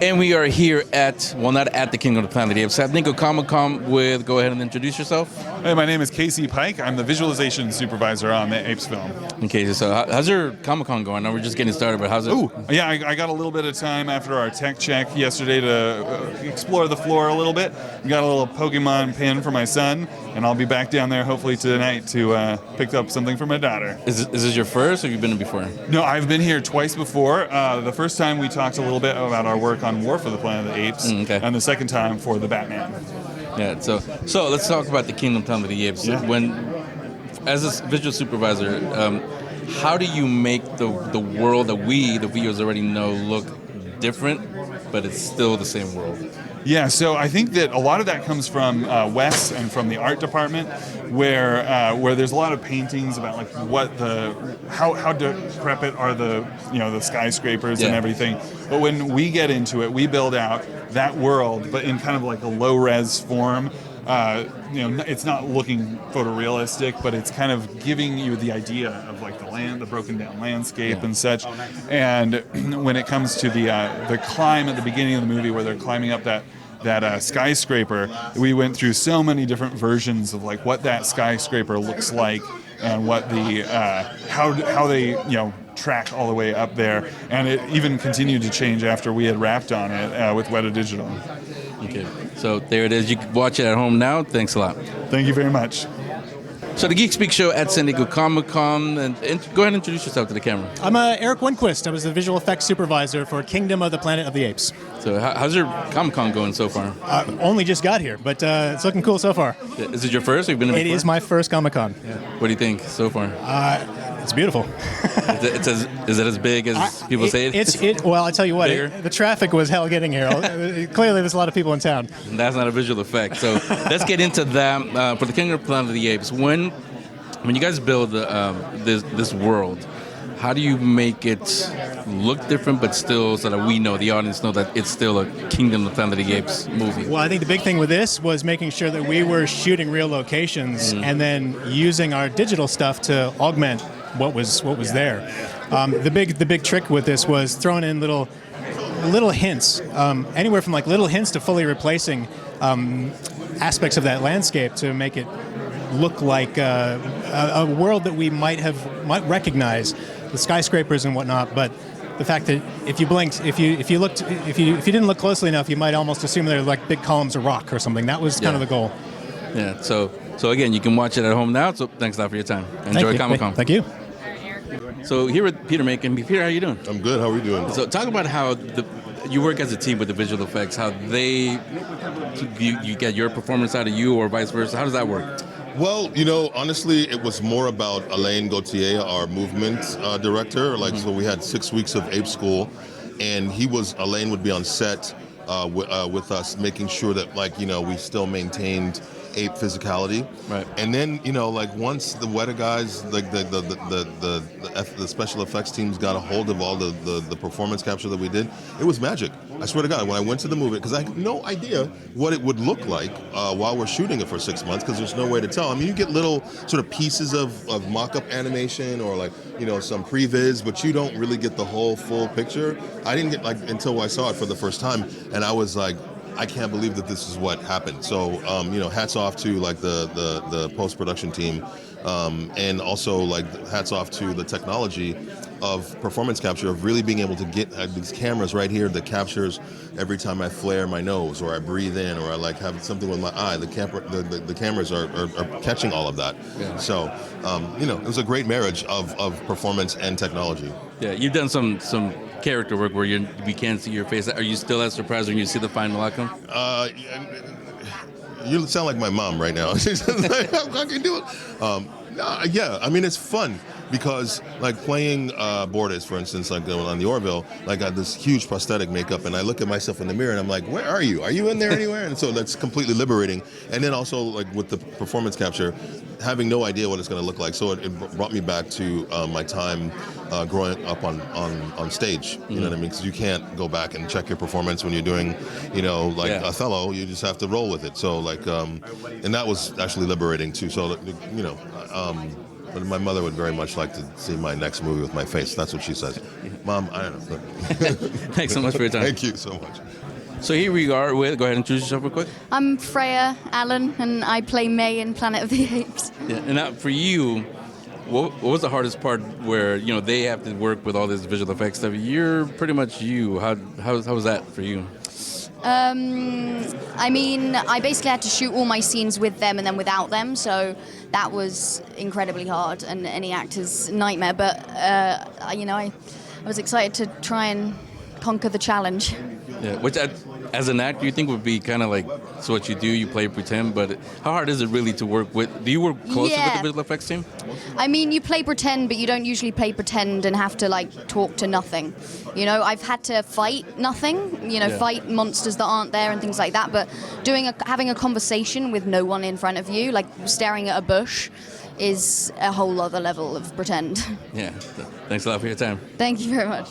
And we are here at, well, not at the Kingdom of the Planet of the Apes, at San Diego Comic-Con with, go ahead and introduce yourself. Hey, my name is Casey Pike. I'm the visualization supervisor on the Apes film. Okay, so how's your Comic-Con going? I know we're just getting started, but how's it? Ooh, yeah, I got a little bit of time after our tech check yesterday to explore the floor a little bit. We got a little Pokemon pin for my son, and I'll be back down there hopefully tonight to pick up something for my daughter. Is this your first, or have you been here before? No, I've been here twice before. The first time we talked a little bit about our work on War for the Planet of the Apes, okay. And the second time for the Batman. Yeah, so let's talk about the Kingdom of the Planet of the Apes. Yeah. As a visual supervisor, how do you make the world that we, the viewers, already know look different, but it's still the same world? Yeah, so I think that a lot of that comes from Wes and from the art department, where there's a lot of paintings about like how decrepit are the skyscrapers and everything. But when we get into it, we build out that world, but in kind of like a low res form. It's not looking photorealistic, but it's kind of giving you the idea of like the broken down landscape and such. And when it comes to the climb at the beginning of the movie, where they're climbing up that skyscraper, we went through so many different versions of like what that skyscraper looks like and what how they track all the way up there. And it even continued to change after we had wrapped on it with Weta Digital. Okay, so there it is. You can watch it at home now. Thanks a lot. Thank you very much. So the Geek Speak Show at San Diego Comic-Con, and go ahead and introduce yourself to the camera. I'm Eric Winquist. I was the visual effects supervisor for Kingdom of the Planet of the Apes. So how's your Comic-Con going so far? Only just got here, but it's looking cool so far. Is it your first? Or have you been in It before? is my first Comic-Con. Yeah. What do you think so far? It's beautiful. Is it as big as people say it? Well, I tell you what, Bigger? the traffic was hell getting here. Clearly, there's a lot of people in town. That's not a visual effect. So let's get into that. For the Kingdom of the Planet of the Apes, when you guys build this world, how do you make it look different, but still so that we know, the audience know that it's still a Kingdom of the Planet of the Apes movie? Well, I think the big thing with this was making sure that we were shooting real locations and then using our digital stuff to augment what was there. The big trick with this was throwing in little hints, anywhere from like little hints to fully replacing aspects of that landscape to make it look like a world that we might recognize, the skyscrapers and whatnot. But the fact that if you blinked, if you didn't look closely enough, you might almost assume they're like big columns of rock or something. That was kind of the goal. Yeah. So again, you can watch it at home now. So thanks a lot for your time. Enjoy Comic-Con. Thank you. So here with Peter Macon. Peter, how are you doing? I'm good. How are we doing? So talk about how you work as a team with the visual effects. How you get your performance out of you, or vice versa. How does that work? Well, honestly, it was more about Alain Gauthier, our movement director. So we had 6 weeks of Ape School, and Alain would be on set with us, making sure that we still maintained ape physicality. Right. And then once the Weta guys, the special effects teams got a hold of all the performance capture that we did, it was magic. I swear to God, when I went to the movie, because I had no idea what it would look like while we're shooting it for 6 months, because there's no way to tell. I mean, you get little sort of pieces of mock-up animation or some previs, but you don't really get the whole full picture. I didn't get until I saw it for the first time, and I was like, I can't believe that this is what happened. So, hats off to the post-production team, and also hats off to the technology of performance capture, of really being able to get these cameras right here that captures every time I flare my nose or I breathe in or I have something with my eye. The cameras are catching all of that. Yeah. So, it was a great marriage of performance and technology. Yeah, you've done some character work where we can't see your face. Are you still as surprised when you see the final outcome? You sound like my mom right now. She's like, how can you do it? Yeah, I mean, it's fun because playing Bordes, for instance, on the Orville, I got this huge prosthetic makeup, and I look at myself in the mirror and I'm like, where are you? Are you in there anywhere? And so that's completely liberating. And then also with the performance capture, having no idea what it's going to look like. So it brought me back to my time growing up on stage. You know what I mean? Because you can't go back and check your performance when you're doing, Othello. You just have to roll with it. So and that was actually liberating too. So But my mother would very much like to see my next movie with my face. That's what she says. Mom, I don't know. Thanks so much for your time. Thank you so much. So here we are with, go ahead and introduce yourself real quick. I'm Freya Allen, and I play May in Planet of the Apes. Yeah, and now for you, what was the hardest part where, you know, they have to work with all this visual effects stuff? You're pretty much you. How was that for you? I mean, I basically had to shoot all my scenes with them and then without them, so that was incredibly hard and any actor's nightmare. But, you know, I was excited to try and conquer the challenge. Yeah, which as an actor, you think would be kind of like, so what you do, you play pretend, but how hard is it really to work with? Do you work closely with the visual effects team? I mean, you play pretend, but you don't usually play pretend and have to, like, talk to nothing. You know, I've had to fight nothing, you know, fight monsters that aren't there and things like that, but having a conversation with no one in front of you, like staring at a bush, is a whole other level of pretend. Yeah, thanks a lot for your time. Thank you very much.